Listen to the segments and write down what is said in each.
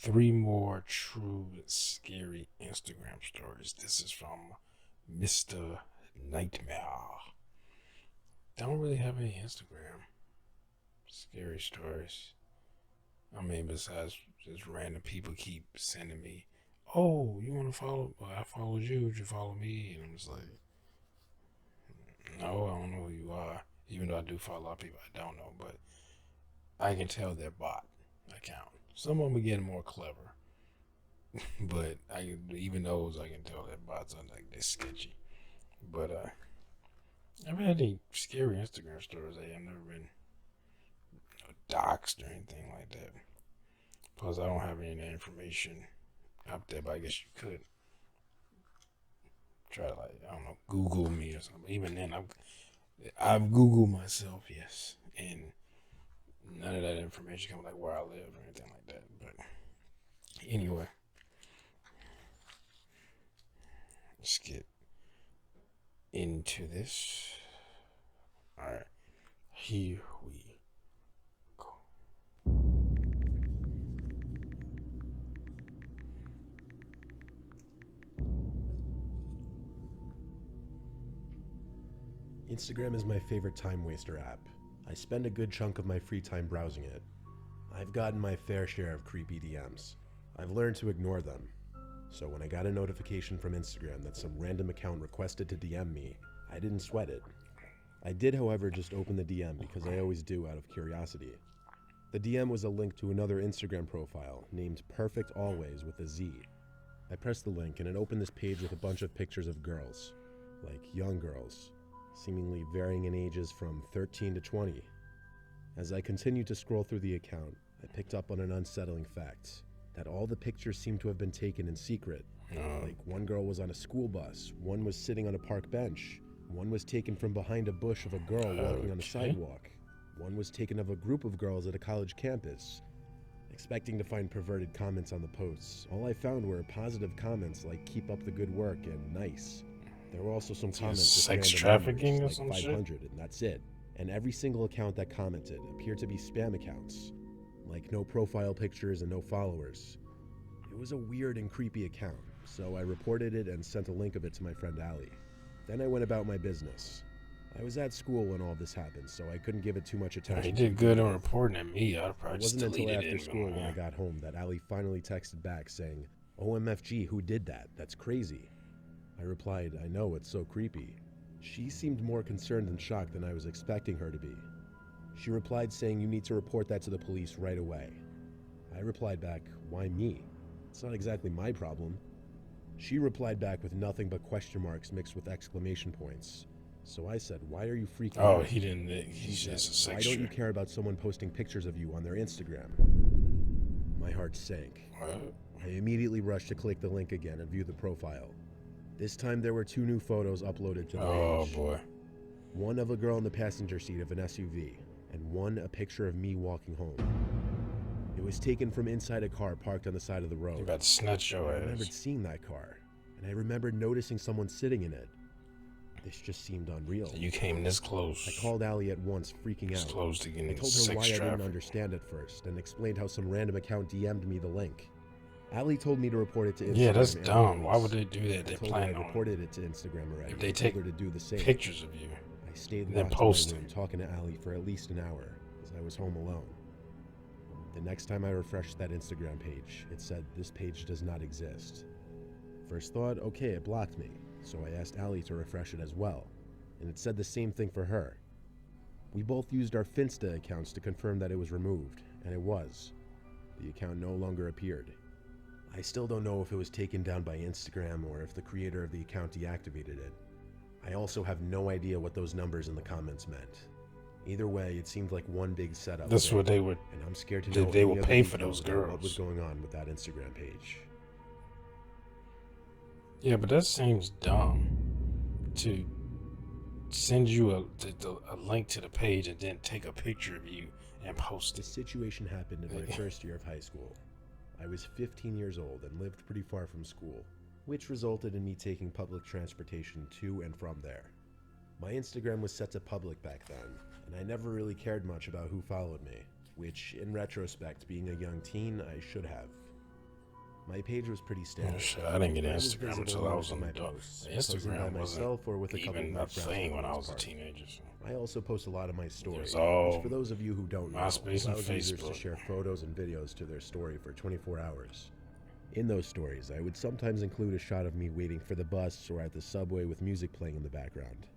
Three more true scary Instagram stories. This is from Mr. Nightmare. Don't really have any Instagram scary stories. I mean, besides just random people keep sending me, "Oh, you want to follow? Well, I followed you. Would you follow me?" And I'm just like, "No, I don't know who you are." Even though I do follow a lot of people I don't know, but I can tell they're bot account. Some of them are getting more clever, but even those I can tell they're bots. I'm like they're sketchy. But I've had any scary Instagram stories. I've never been doxxed or anything like that. Plus, I don't have any information up there, but I guess you could try to, like, I don't know, Google me or something. Even then, I've Googled myself, yes, and none of that information comes like where I live or anything like that. But anyway, let's get into this. All right, here we go. Instagram is my favorite time waster app. I spend a good chunk of my free time browsing it. I've gotten my fair share of creepy DMs. I've learned to ignore them. So when I got a notification from Instagram that some random account requested to DM me, I didn't sweat it. I did, however, just open the DM because I always do out of curiosity. The DM was a link to another Instagram profile named Perfect Always with a Z. I pressed the link and it opened this page with a bunch of pictures of girls, like young girls, seemingly varying in ages from 13 to 20. As I continued to scroll through the account, I picked up on an unsettling fact, that all the pictures seemed to have been taken in secret. Like one girl was on a school bus, one was sitting on a park bench, one was taken from behind a bush of a girl walking on a sidewalk, one was taken of a group of girls at a college campus. Expecting to find perverted comments on the posts, all I found were positive comments like "keep up the good work" and "nice." There were also some comments with Sex random trafficking numbers, or like some 500, and that's it. And every single account that commented appeared to be spam accounts, like no profile pictures and no followers. It was a weird and creepy account, so I reported it and sent a link of it to my friend Ali. Then I went about my business. I was at school when all this happened, so I couldn't give it too much He attention. did good on reporting at me. I'd It probably just wasn't until deleted after it. school when I got home that Ali finally texted back saying, "OMFG, who did that? That's crazy." I replied, "I know, it's so creepy." She seemed more concerned and shocked than I was expecting her to be. She replied saying, "You need to report that to the police right away." I replied back, "Why me? It's not exactly my problem." She replied back with nothing but question marks mixed with exclamation points. So I said, "Why are you freaking Oh, out?" he didn't. She He's said, just a "Why sex don't you trafficker. care about someone posting pictures of you on their Instagram?" My heart sank. What? I immediately rushed to click the link again and view the profile. This time there were two new photos uploaded to the Oh page. boy. One of a girl in the passenger seat of an SUV, and one a picture of me walking home. It was taken from inside a car parked on the side of the He road. about to snatch your I ass. remembered seeing that car, and I remembered noticing someone sitting in it. This just seemed unreal. You came this close. I called Allie at once, freaking This out. close to getting I told her sex why I didn't trafficked. understand at first, and explained how some random account DM'd me the link. Allie told me to report it to Instagram. Yeah, that's and dumb. the Why would police. they do that? I They told her I plan on reported it to Instagram already. if they and take told her to do the same. pictures of you. I stayed and then locked in my post room it. talking to Allie for at least an hour, as I was home alone. The next time I refreshed that Instagram page, it said, "This page does not exist." First thought, okay, it blocked me, so I asked Allie to refresh it as well, and it said the same thing for her. We both used our Finsta accounts to confirm that it was removed, and it was. The account no longer appeared. I still don't know if it was taken down by Instagram or if the creator of the account deactivated it. I also have no idea what those numbers in the comments meant. Either way, it seemed like one big setup. That's what they would. and I'm scared to They- know they any will other pay for details those about what was girls. going on with that Instagram page. Yeah, but that seems dumb. To send you a link to the page and then take a picture of you and post This it. situation happened in my first year of high school. I was 15 years old and lived pretty far from school, which resulted in me taking public transportation to and from there. My Instagram was set to public back then, and I never really cared much about who followed me, which, in retrospect, being a young teen, I should have. My page was pretty Yeah, standard. shit, I didn't get I was Instagram visible until I most was of an my adult. posts, posting by Instagram wasn't myself or with a couple of even my a friends thing for when the I most was a part. teenager. So. I also post a lot of my It stories, was which all for those of you who don't know, MySpace and allows users to Facebook. share photos and videos to their story for 24 hours. In those stories, I would sometimes include a shot of me waiting for the bus or at the subway with music playing in the background.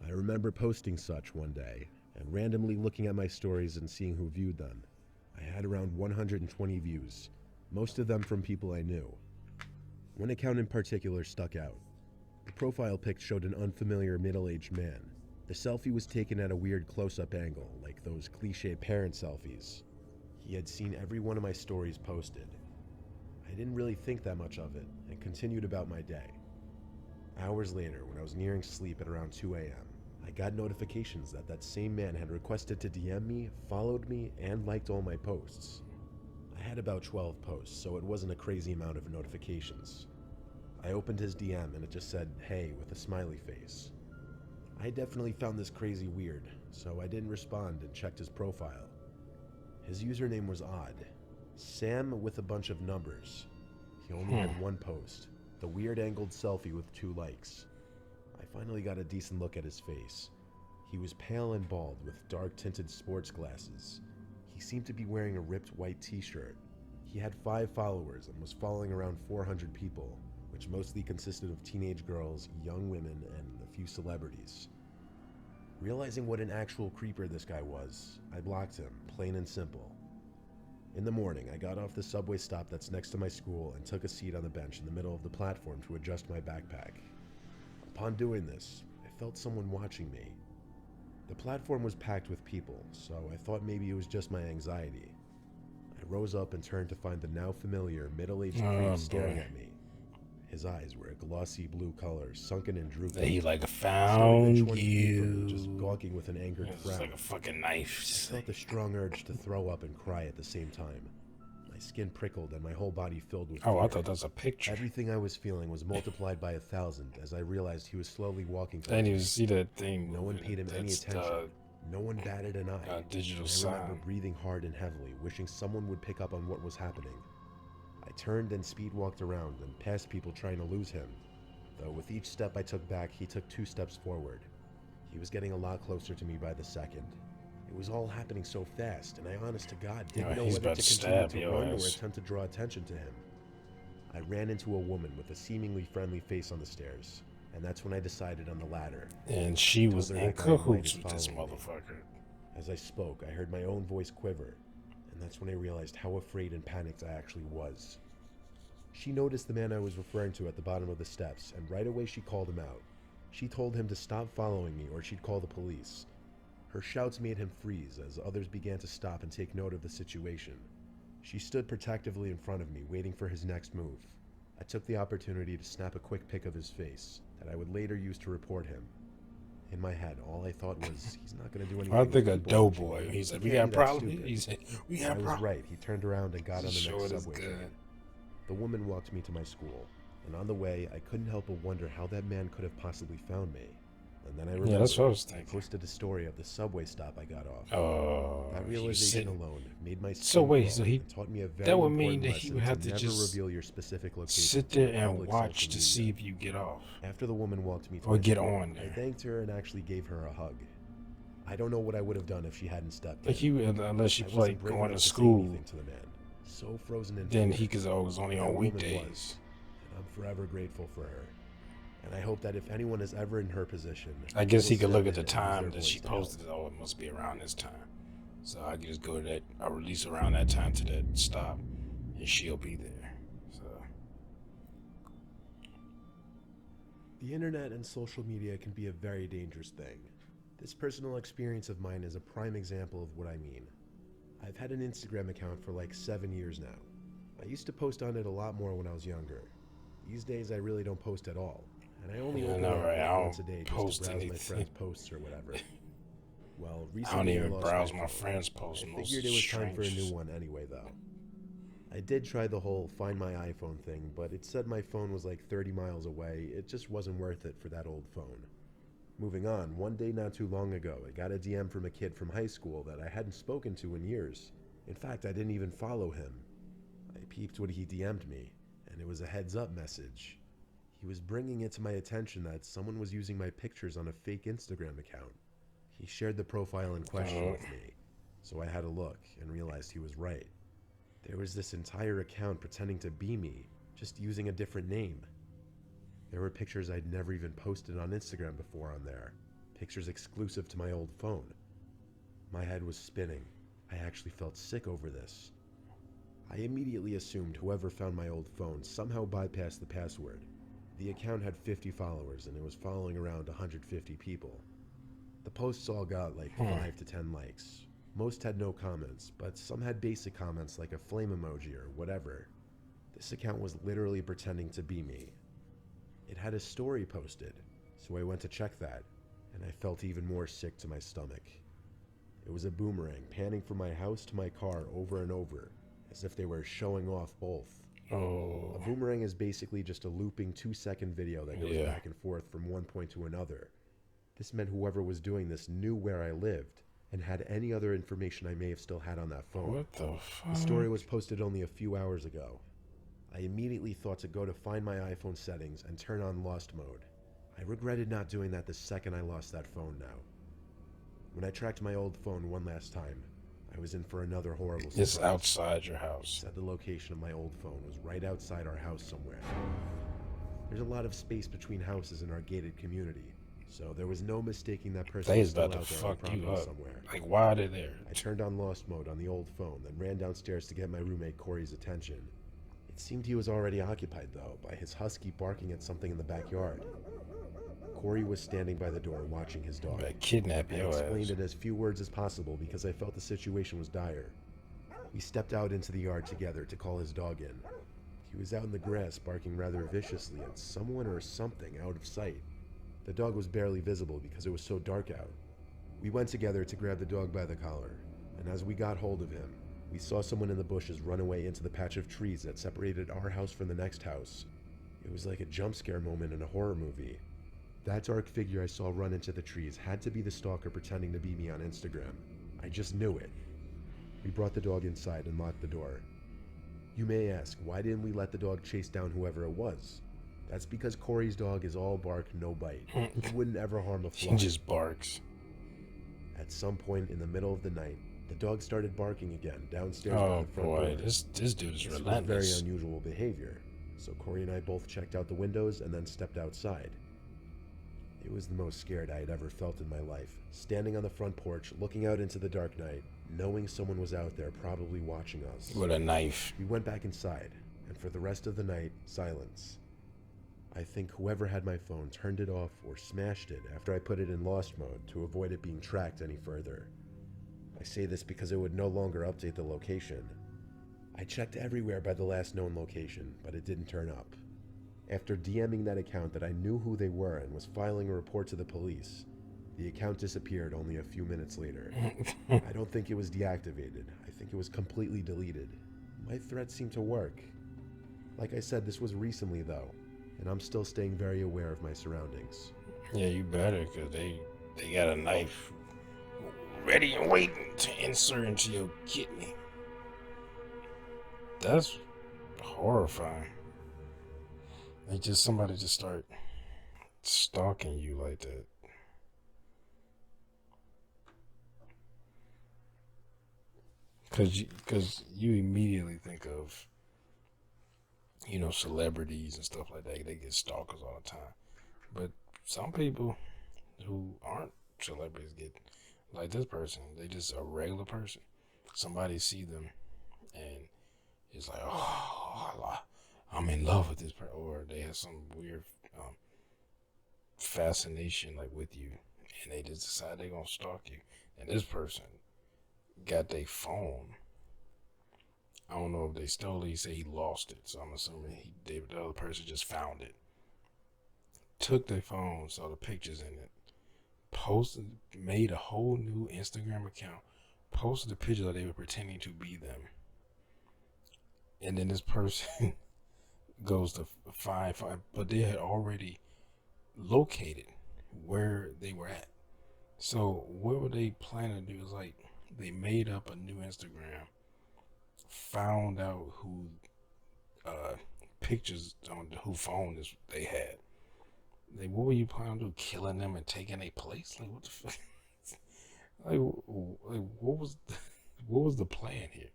I remember posting such one day and randomly looking at my stories and seeing who viewed them. I had around 120 views, most of them from people I knew. One account in particular stuck out. The profile pic showed an unfamiliar middle-aged man. The selfie was taken at a weird close-up angle, like those cliché parent selfies. He had seen every one of my stories posted. I didn't really think that much of it and continued about my day. Hours later, when I was nearing sleep at around 2 a.m., I got notifications that that same man had requested to DM me, followed me, and liked all my posts. I had about 12 posts, so it wasn't a crazy amount of notifications. I opened his DM and it just said, "Hey," with a smiley face. I definitely found this crazy weird, so I didn't respond and checked his profile. His username was odd. Sam with a bunch of numbers. He only had one post, the weird angled selfie with 2 likes. I finally got a decent look at his face. He was pale and bald with dark tinted sports glasses. He seemed to be wearing a ripped white t-shirt. He had 5 followers and was following around 400 people, which mostly consisted of teenage girls, young women, and a few celebrities. Realizing what an actual creeper this guy was, I blocked him, plain and simple. In the morning, I got off the subway stop that's next to my school and took a seat on the bench in the middle of the platform to adjust my backpack. Upon doing this, I felt someone watching me. The platform was packed with people, so I thought maybe it was just my anxiety. I rose up and turned to find the now familiar middle-aged creep staring at me. His eyes were a glossy blue color, sunken and drooping. He like Slowly found then 20 feet from me, just you. gawking with an angered It's frown. like a fucking knife. I felt the strong urge to throw up and cry at the same time. My skin prickled and my whole body filled with fear. Oh, I thought that was a picture. Everything I was feeling was multiplied by 1,000 as I realized he was slowly walking I towards didn't me. even see that thing. No one paid him any That's attention. No one batted an eye. digital And I remember sign. breathing hard and heavily, wishing someone would pick up on what was happening. I turned and speed walked around and past people trying to lose him. Though with each step I took back, he took 2 steps forward. He was getting a lot closer to me by the second. It was all happening so fast, and I honest to God didn't know he's whether about to to continue stab to your run or ass. attempt to draw attention to him. I ran into a woman with a seemingly friendly face on the stairs, and that's when I decided on the latter. And she I was told her in that guy in white cahoots is with this following me. motherfucker. As I spoke, I heard my own voice quiver, and that's when I realized how afraid and panicked I actually was. She noticed the man I was referring to at the bottom of the steps, and right away she called him out. She told him to stop following me or she'd call the police. Her shouts made him freeze as others began to stop and take note of the situation. She stood protectively in front of me, waiting for his next move. I took the opportunity to snap a quick pic of his face that I would later use to report him. In my head, all I thought was, he's not going to do anything. I think with a people watching doughboy. me. He said, He "We can't got be that problems." stupid. He said, "We I got was problems." right. He turned around and got on the Show next it is subway good. train. The woman walked me to my school, and on the way, I couldn't help but wonder how that man could have possibly found me. And then I remembered, Yeah, that's what I was I thinking. posted a story of the subway stop I got off. Oh, That he was realization sitting. alone made my So skin wait, crawl so he- and taught me a very that would mean important that he would lesson have to never just reveal your specific location sit to there the and public watch social to see media. if you get off After the woman walked me to or my get school, on I there. thanked her and actually gave her a hug. I don't know what I would have done if she hadn't stepped Like in. he, unless you I like wasn't brave going enough to to say school, anything to the man. So frozen in then fear. he could always only That on woman weekdays. was, and I'm forever grateful for her. And I hope that if anyone is ever in her position, I guess they he will could look step at the in and use time their that she voice to help. posted. Oh, it must be around this time. So I could just go to that. I'll release around that time to that stop, and she'll be there. So The internet and social media can be a very dangerous thing. This personal experience of mine is a prime example of what I mean. I've had an Instagram account for like 7 years now. I used to post on it a lot more when I was younger. These days I really don't post at all, and I only Yeah, I open know, it up right? like I don't once a day just post to browse my anything. friends' posts or whatever. Well, I recently don't I even lost browse my my phone. friends' posts. I Most figured it was time for a new strangers. one anyway, though. I did try the whole find my iPhone thing, but it said my phone was like 30 miles away. It just wasn't worth it for that old phone. Moving on, one day not too long ago, I got a DM from a kid from high school that I hadn't spoken to in years. In fact, I didn't even follow him. I peeped what he DM'd me, and it was a heads up message. He was bringing it to my attention that someone was using my pictures on a fake Instagram account. He shared the profile in question Oh, with me, so I had a look and realized he was right. There was this entire account pretending to be me, just using a different name. There were pictures I'd never even posted on Instagram before on there, pictures exclusive to my old phone. My head was spinning. I actually felt sick over this. I immediately assumed whoever found my old phone somehow bypassed the password. The account had 50 followers and it was following around 150 people. The posts all got like 5 to 10 likes. Most had no comments, but some had basic comments like a flame emoji or whatever. This account was literally pretending to be me. It had a story posted, so I went to check that, and I felt even more sick to my stomach. It was a boomerang panning from my house to my car over and over, as if they were showing off both. oh, A boomerang is basically just a looping 2-second video that goes yeah. back and forth from one point to another. This meant whoever was doing this knew where I lived and had any other information I may have still had on that phone. What the The story fuck? was posted only a few hours ago. I immediately thought to go to find my iPhone settings and turn on Lost Mode. I regretted not doing that the second I lost that phone now. When I tracked my old phone one last time, I was in for another horrible surprise. It's outside your It house. said the location of my old phone was right outside our house somewhere. There's a lot of space between houses in our gated community, so there was no mistaking that person They was is still about to out there on the fuck you property up. somewhere. Like, why are they there? I turned on Lost Mode on the old phone, then ran downstairs to get my roommate Corey's attention. It seemed he was already occupied, though, by his husky barking at something in the backyard. Corey was standing by the door watching his dog. Better kidnap I your explained ass. in as few words as possible because I felt the situation was dire. We stepped out into the yard together to call his dog in. He was out in the grass barking rather viciously at someone or something out of sight. The dog was barely visible because it was so dark out. We went together to grab the dog by the collar, and as we got hold of him, we saw someone in the bushes run away into the patch of trees that separated our house from the next house. It was like a jump scare moment in a horror movie. That dark figure I saw run into the trees had to be the stalker pretending to be me on Instagram. I just knew it. We brought the dog inside and locked the door. You may ask, why didn't we let the dog chase down whoever it was? That's because Corey's dog is all bark, no bite. He wouldn't ever harm a He fly. just barks. At some point in the middle of the night, the dog started barking again downstairs by Oh the front boy, door. this dude is This was relentless. very unusual behavior, so Corey and I both checked out the windows and then stepped outside. It was the most scared I had ever felt in my life, standing on the front porch, looking out into the dark night, knowing someone was out there probably watching us. With a knife. We went back inside, and for the rest of the night, silence. I think whoever had my phone turned it off or smashed it after I put it in lost mode to avoid it being tracked any further. I say this because it would no longer update the location. I checked everywhere by the last known location, but it didn't turn up. After DMing that account that I knew who they were and was filing a report to the police, the account disappeared only a few minutes later. I don't think it was deactivated. I think it was completely deleted. My threat seemed to work. Like I said, this was recently though, and I'm still staying very aware of my surroundings. Yeah, you better, cause they got a knife ready and waiting to insert into your kidney. That's horrifying. Like just somebody just start stalking you like that. Cause you immediately think of, celebrities and stuff like that. They get stalkers all the time. But some people who aren't celebrities get, like this person, they just a regular person. Somebody see them and it's like, oh, I'm in love with this person, or they have some weird fascination like with you, and they just decide they're gonna stalk you. And this person got their phone. I don't know if they stole it. He said he lost it, so I'm assuming the other person just found it. Took their phone, saw the pictures in it, posted, made a whole new Instagram account, posted the picture that they were pretending to be them. And then this person goes to find, but they had already located where they were at. So what were they planning to do is like they made up a new Instagram found out who uh, pictures on who phone this they had. Like, what were you planning on doing? Killing them and taking a place? Like, what the fuck? Like, what was the plan here?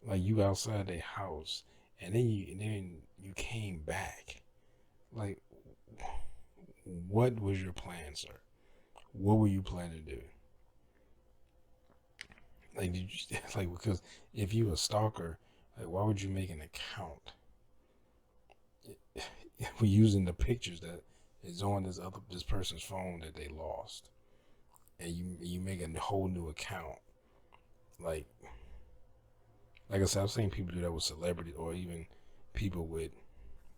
Like, you outside their house, and then you came back. Like, what was your plan, sir? What were you planning to do? Like, did you like because if you a stalker, like, why would you make an account? We're using the pictures that is on this person's phone that they lost, and you make a whole new account. Like like I said, I've seen people do that with celebrities or even people with,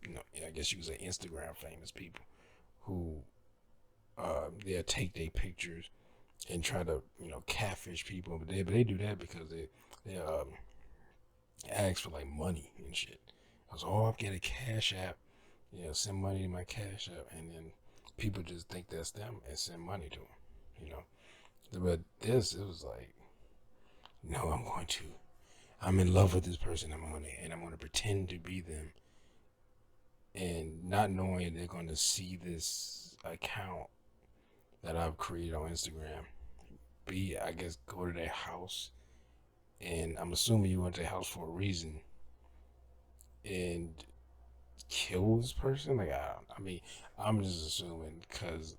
I guess you could say Instagram famous people who they'll take their pictures and try to catfish people, but they do that because they ask for like money and shit. I was I'll get a cash app, send money to my cash app, and then people just think that's them and send money to them. But this, it was like, no, I'm in love with this person. I'm gonna pretend to be them, and not knowing they're gonna see this account that I've created on Instagram. I guess, go to their house, and I'm assuming you went to their house for a reason, and kill this person. Like, I mean, I'm just assuming because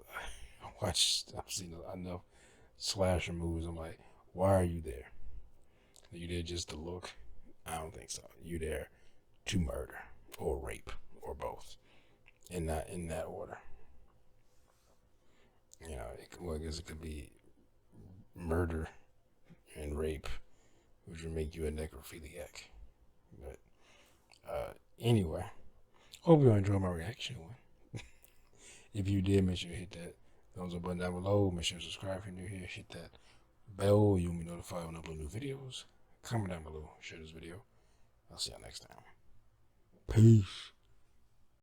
I've seen enough slasher movies. I'm like, why are you there? Are you there just to look? I don't think so. You there to murder or rape or both, and not in that order. I guess it could be murder and rape, which would make you a necrophiliac. But anyway, hope you enjoyed my reaction one. If you did, make sure you hit that thumbs up button down below. Make sure you subscribe if you're new here. Hit that bell. You'll be notified when I upload new videos. Comment down below. Share this video. I'll see y'all next time. Peace.